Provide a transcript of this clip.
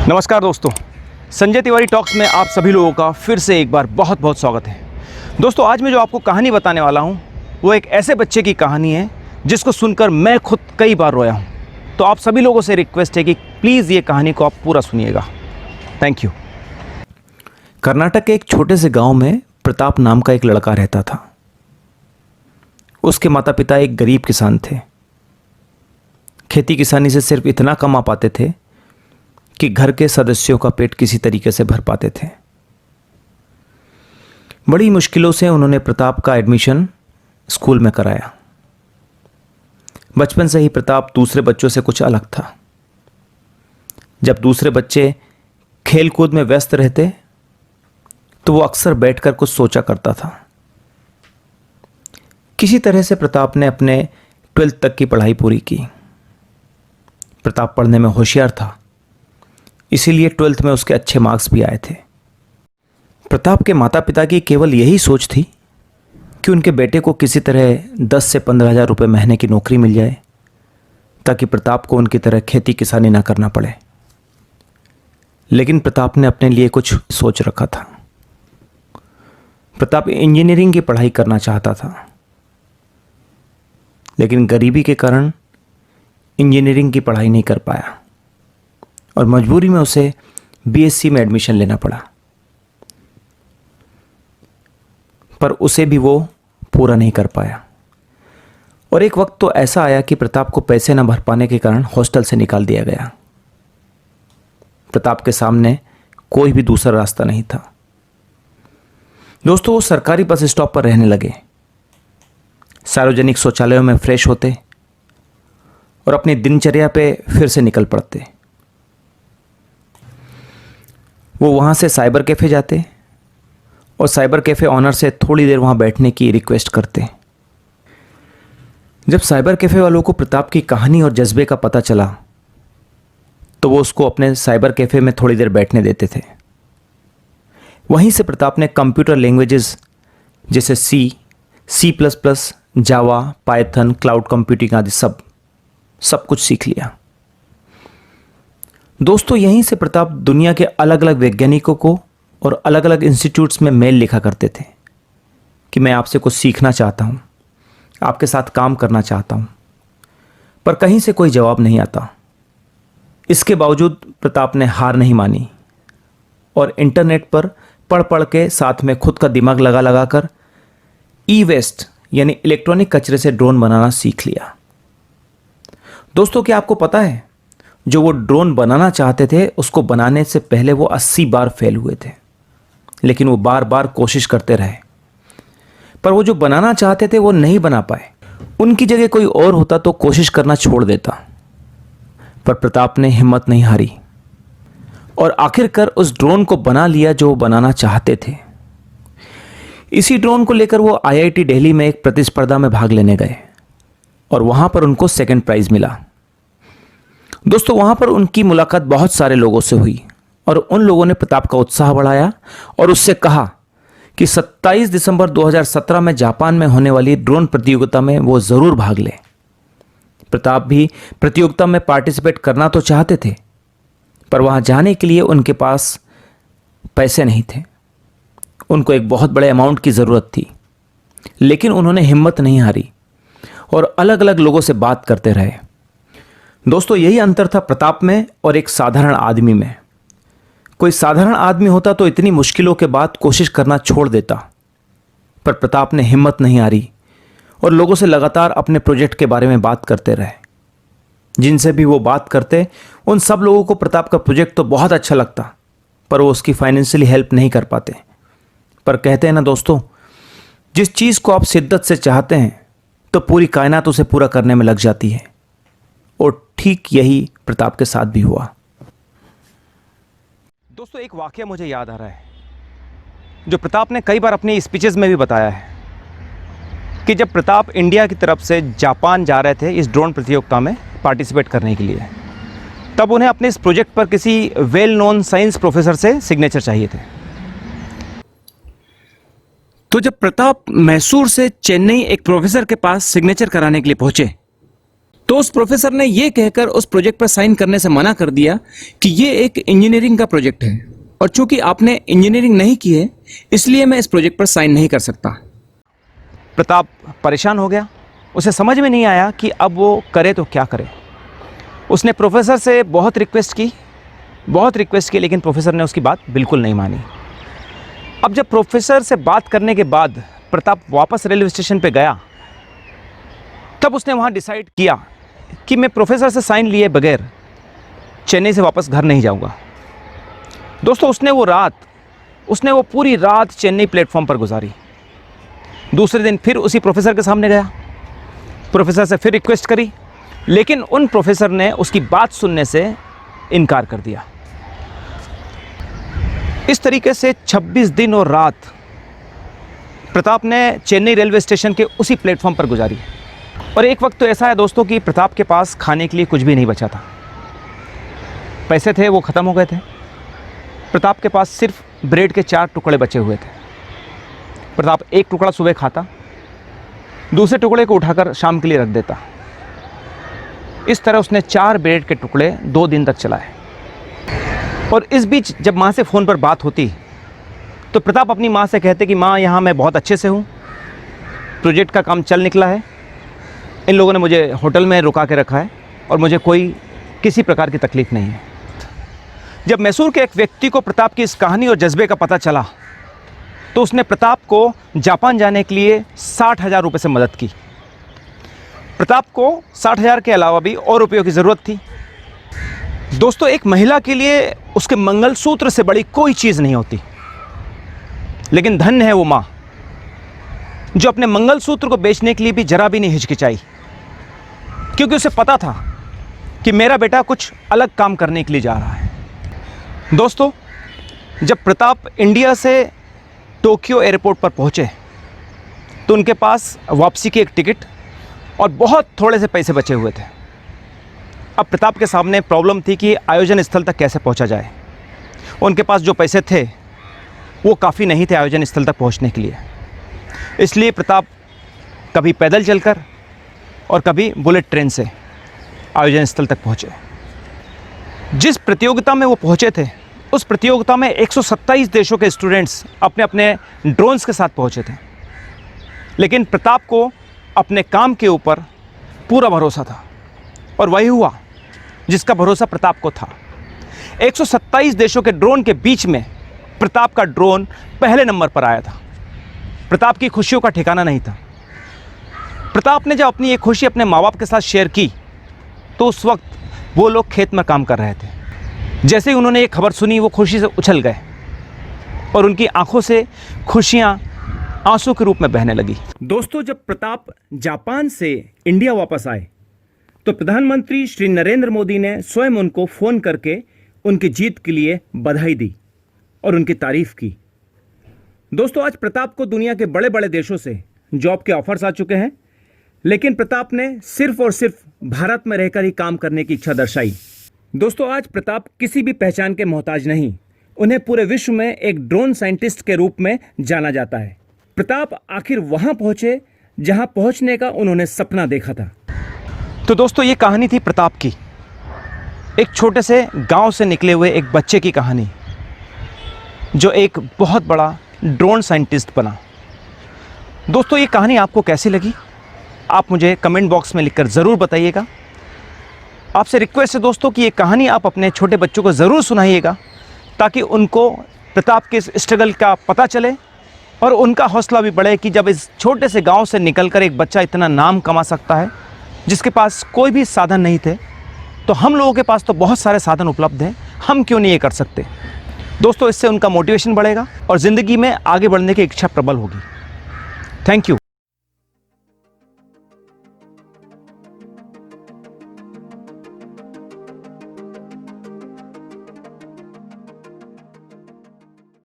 नमस्कार दोस्तों, संजय तिवारी टॉक्स में आप सभी लोगों का फिर से एक बार बहुत बहुत स्वागत है। दोस्तों, आज मैं जो आपको कहानी बताने वाला हूं वो एक ऐसे बच्चे की कहानी है जिसको सुनकर मैं खुद कई बार रोया हूं। तो आप सभी लोगों से रिक्वेस्ट है कि प्लीज़ ये कहानी को आप पूरा सुनिएगा। Thank you. कर्नाटक के एक छोटे से गांव में प्रताप नाम का एक लड़का रहता था। उसके माता पिता एक गरीब किसान थे। खेती किसानी से सिर्फ इतना कमा पाते थे कि घर के सदस्यों का पेट किसी तरीके से भर पाते थे। बड़ी मुश्किलों से उन्होंने प्रताप का एडमिशन स्कूल में कराया। बचपन से ही प्रताप दूसरे बच्चों से कुछ अलग था। जब दूसरे बच्चे खेल कूद में व्यस्त रहते तो वो अक्सर बैठकर कुछ सोचा करता था। किसी तरह से प्रताप ने अपने 12th तक की पढ़ाई पूरी की। प्रताप पढ़ने में होशियार था, इसीलिए 12th में उसके अच्छे मार्क्स भी आए थे। प्रताप के माता पिता की केवल यही सोच थी कि उनके बेटे को किसी तरह 10 से 15 हज़ार रुपये महीने की नौकरी मिल जाए ताकि प्रताप को उनकी तरह खेती किसानी ना करना पड़े। लेकिन प्रताप ने अपने लिए कुछ सोच रखा था। प्रताप इंजीनियरिंग की पढ़ाई करना चाहता था, लेकिन गरीबी के कारण इंजीनियरिंग की पढ़ाई नहीं कर पाया और मजबूरी में उसे बीएससी में एडमिशन लेना पड़ा। पर उसे भी वो पूरा नहीं कर पाया और एक वक्त तो ऐसा आया कि प्रताप को पैसे न भर पाने के कारण हॉस्टल से निकाल दिया गया। प्रताप के सामने कोई भी दूसरा रास्ता नहीं था। दोस्तों, वो सरकारी बस स्टॉप पर रहने लगे। सार्वजनिक शौचालयों में फ्रेश होते और अपनी दिनचर्या पे फिर से निकल पड़ते। वो वहाँ से साइबर कैफ़े जाते और साइबर कैफ़े ऑनर से थोड़ी देर वहाँ बैठने की रिक्वेस्ट करते। जब साइबर कैफ़े वालों को प्रताप की कहानी और जज्बे का पता चला तो वो उसको अपने साइबर कैफ़े में थोड़ी देर बैठने देते थे। वहीं से प्रताप ने कंप्यूटर लैंग्वेजेस जैसे C++, जावा, पाइथन, क्लाउड कंप्यूटिंग आदि सब कुछ सीख लिया। दोस्तों, यहीं से प्रताप दुनिया के अलग अलग वैज्ञानिकों को और अलग अलग इंस्टीट्यूट्स में मेल लिखा करते थे कि मैं आपसे कुछ सीखना चाहता हूँ, आपके साथ काम करना चाहता हूँ। पर कहीं से कोई जवाब नहीं आता। इसके बावजूद प्रताप ने हार नहीं मानी और इंटरनेट पर पढ़ पढ़ के साथ में खुद का दिमाग लगा लगा कर ई-वेस्ट यानी इलेक्ट्रॉनिक कचरे से ड्रोन बनाना सीख लिया। दोस्तों, क्या आपको पता है, जो वो ड्रोन बनाना चाहते थे उसको बनाने से पहले वो 80 बार फेल हुए थे, लेकिन वो बार बार कोशिश करते रहे। पर वो जो बनाना चाहते थे वो नहीं बना पाए। उनकी जगह कोई और होता तो कोशिश करना छोड़ देता, पर प्रताप ने हिम्मत नहीं हारी और आखिरकार उस ड्रोन को बना लिया जो वो बनाना चाहते थे। इसी ड्रोन को लेकर वो IIT दिल्ली में एक प्रतिस्पर्धा में भाग लेने गए और वहां पर उनको सेकंड प्राइज मिला। दोस्तों, वहां पर उनकी मुलाकात बहुत सारे लोगों से हुई और उन लोगों ने प्रताप का उत्साह बढ़ाया और उससे कहा कि 27 दिसंबर 2017 में जापान में होने वाली ड्रोन प्रतियोगिता में वो ज़रूर भाग ले। प्रताप भी प्रतियोगिता में पार्टिसिपेट करना तो चाहते थे, पर वहां जाने के लिए उनके पास पैसे नहीं थे। उनको एक बहुत बड़े अमाउंट की ज़रूरत थी, लेकिन उन्होंने हिम्मत नहीं हारी और अलग अलग लोगों से बात करते रहे। दोस्तों, यही अंतर था प्रताप में और एक साधारण आदमी में। कोई साधारण आदमी होता तो इतनी मुश्किलों के बाद कोशिश करना छोड़ देता, पर प्रताप ने हिम्मत नहीं हारी और लोगों से लगातार अपने प्रोजेक्ट के बारे में बात करते रहे। जिनसे भी वो बात करते उन सब लोगों को प्रताप का प्रोजेक्ट तो बहुत अच्छा लगता, पर वो उसकी फाइनेंशियली हेल्प नहीं कर पाते। पर कहते हैं ना दोस्तों, जिस चीज़ को आप शिद्दत से चाहते हैं तो पूरी कायनात उसे पूरा करने में लग जाती है। और ठीक यही प्रताप के साथ भी हुआ। दोस्तों, एक वाकया मुझे याद आ रहा है जो प्रताप ने कई बार अपनी स्पीचेस में भी बताया है कि जब प्रताप इंडिया की तरफ से जापान जा रहे थे इस ड्रोन प्रतियोगिता में पार्टिसिपेट करने के लिए, तब उन्हें अपने इस प्रोजेक्ट पर किसी वेल नोन साइंस प्रोफेसर से सिग्नेचर चाहिए थे। तो जब प्रताप मैसूर से चेन्नई एक प्रोफेसर के पास सिग्नेचर कराने के लिए पहुंचे तो उस प्रोफेसर ने ये कहकर उस प्रोजेक्ट पर साइन करने से मना कर दिया कि ये एक इंजीनियरिंग का प्रोजेक्ट है और चूंकि आपने इंजीनियरिंग नहीं की है इसलिए मैं इस प्रोजेक्ट पर साइन नहीं कर सकता। प्रताप परेशान हो गया। उसे समझ में नहीं आया कि अब वो करे तो क्या करे। उसने प्रोफेसर से बहुत रिक्वेस्ट की, लेकिन प्रोफेसर ने उसकी बात बिल्कुल नहीं मानी। अब जब प्रोफेसर से बात करने के बाद प्रताप वापस रेलवे स्टेशन पे गया, तब उसने वहाँ डिसाइड किया कि मैं प्रोफेसर से साइन लिए बगैर चेन्नई से वापस घर नहीं जाऊँगा। दोस्तों, उसने वो पूरी रात चेन्नई प्लेटफॉर्म पर गुजारी। दूसरे दिन फिर उसी प्रोफेसर के सामने गया, प्रोफेसर से फिर रिक्वेस्ट करी, लेकिन उन प्रोफेसर ने उसकी बात सुनने से इनकार कर दिया। इस तरीके से 26 दिन और रात प्रताप ने चेन्नई रेलवे स्टेशन के उसी प्लेटफॉर्म पर गुजारी। और एक वक्त तो ऐसा है दोस्तों कि प्रताप के पास खाने के लिए कुछ भी नहीं बचा था। पैसे थे वो ख़त्म हो गए थे। प्रताप के पास सिर्फ ब्रेड के 4 टुकड़े बचे हुए थे। प्रताप एक टुकड़ा सुबह खाता, दूसरे टुकड़े को उठाकर शाम के लिए रख देता। इस तरह उसने 4 ब्रेड के टुकड़े 2 दिन तक चलाए। और इस बीच जब माँ से फ़ोन पर बात होती तो प्रताप अपनी माँ से कहते कि माँ, यहाँ मैं बहुत अच्छे से हूँ, प्रोजेक्ट का काम चल निकला है, इन लोगों ने मुझे होटल में रुका के रखा है और मुझे किसी प्रकार की तकलीफ़ नहीं है। जब मैसूर के एक व्यक्ति को प्रताप की इस कहानी और जज्बे का पता चला तो उसने प्रताप को जापान जाने के लिए 60,000 रुपये से मदद की। प्रताप को 60,000 के अलावा भी और रुपयों की ज़रूरत थी। दोस्तों, एक महिला के लिए उसके मंगलसूत्र से बड़ी कोई चीज़ नहीं होती, लेकिन धन्य है वो माँ जो अपने मंगलसूत्र को बेचने के लिए भी जरा भी नहीं हिचकिचाई, क्योंकि उसे पता था कि मेरा बेटा कुछ अलग काम करने के लिए जा रहा है। दोस्तों, जब प्रताप इंडिया से टोक्यो एयरपोर्ट पर पहुँचे तो उनके पास वापसी की एक टिकट और बहुत थोड़े से पैसे बचे हुए थे। अब प्रताप के सामने प्रॉब्लम थी कि आयोजन स्थल तक कैसे पहुंचा जाए। उनके पास जो पैसे थे वो काफ़ी नहीं थे आयोजन स्थल तक पहुंचने के लिए। इसलिए प्रताप कभी पैदल चलकर और कभी बुलेट ट्रेन से आयोजन स्थल तक पहुंचे। जिस प्रतियोगिता में वो पहुंचे थे उस प्रतियोगिता में 127 देशों के स्टूडेंट्स अपने अपने ड्रोन्स के साथ पहुंचे थे, लेकिन प्रताप को अपने काम के ऊपर पूरा भरोसा था और वही हुआ जिसका भरोसा प्रताप को था। 127 देशों के ड्रोन के बीच में प्रताप का ड्रोन पहले नंबर पर आया था। प्रताप की खुशियों का ठिकाना नहीं था। प्रताप ने जब अपनी ये खुशी अपने माँ बाप के साथ शेयर की तो उस वक्त वो लोग खेत में काम कर रहे थे। जैसे ही उन्होंने ये खबर सुनी वो खुशी से उछल गए और उनकी आंखों से खुशियाँ आंसू के रूप में बहने लगी। दोस्तों, जब प्रताप जापान से इंडिया वापस आए तो प्रधानमंत्री श्री नरेंद्र मोदी ने स्वयं उनको फ़ोन करके उनकी जीत के लिए बधाई दी और उनकी तारीफ की। दोस्तों, आज प्रताप को दुनिया के बड़े बड़े देशों से जॉब के ऑफर्स आ चुके हैं, लेकिन प्रताप ने सिर्फ और सिर्फ भारत में रहकर ही काम करने की इच्छा दर्शाई। दोस्तों, आज प्रताप किसी भी पहचान के मोहताज नहीं, उन्हें पूरे विश्व में एक ड्रोन साइंटिस्ट के रूप में जाना जाता है। प्रताप आखिर वहां पहुंचे जहां पहुंचने का उन्होंने सपना देखा था। तो दोस्तों, ये कहानी थी प्रताप की, एक छोटे से गांव से निकले हुए एक बच्चे की कहानी जो एक बहुत बड़ा ड्रोन साइंटिस्ट बना। दोस्तों, ये कहानी आपको कैसी लगी आप मुझे कमेंट बॉक्स में लिखकर ज़रूर बताइएगा। आपसे रिक्वेस्ट है दोस्तों कि ये कहानी आप अपने छोटे बच्चों को ज़रूर सुनाइएगा ताकि उनको प्रताप के इस स्ट्रगल का पता चले और उनका हौसला भी बढ़े कि जब इस छोटे से गांव से निकलकर एक बच्चा इतना नाम कमा सकता है जिसके पास कोई भी साधन नहीं थे, तो हम लोगों के पास तो बहुत सारे साधन उपलब्ध हैं, हम क्यों नहीं ये कर सकते। दोस्तों, इससे उनका मोटिवेशन बढ़ेगा और ज़िंदगी में आगे बढ़ने की इच्छा प्रबल होगी। Thank you.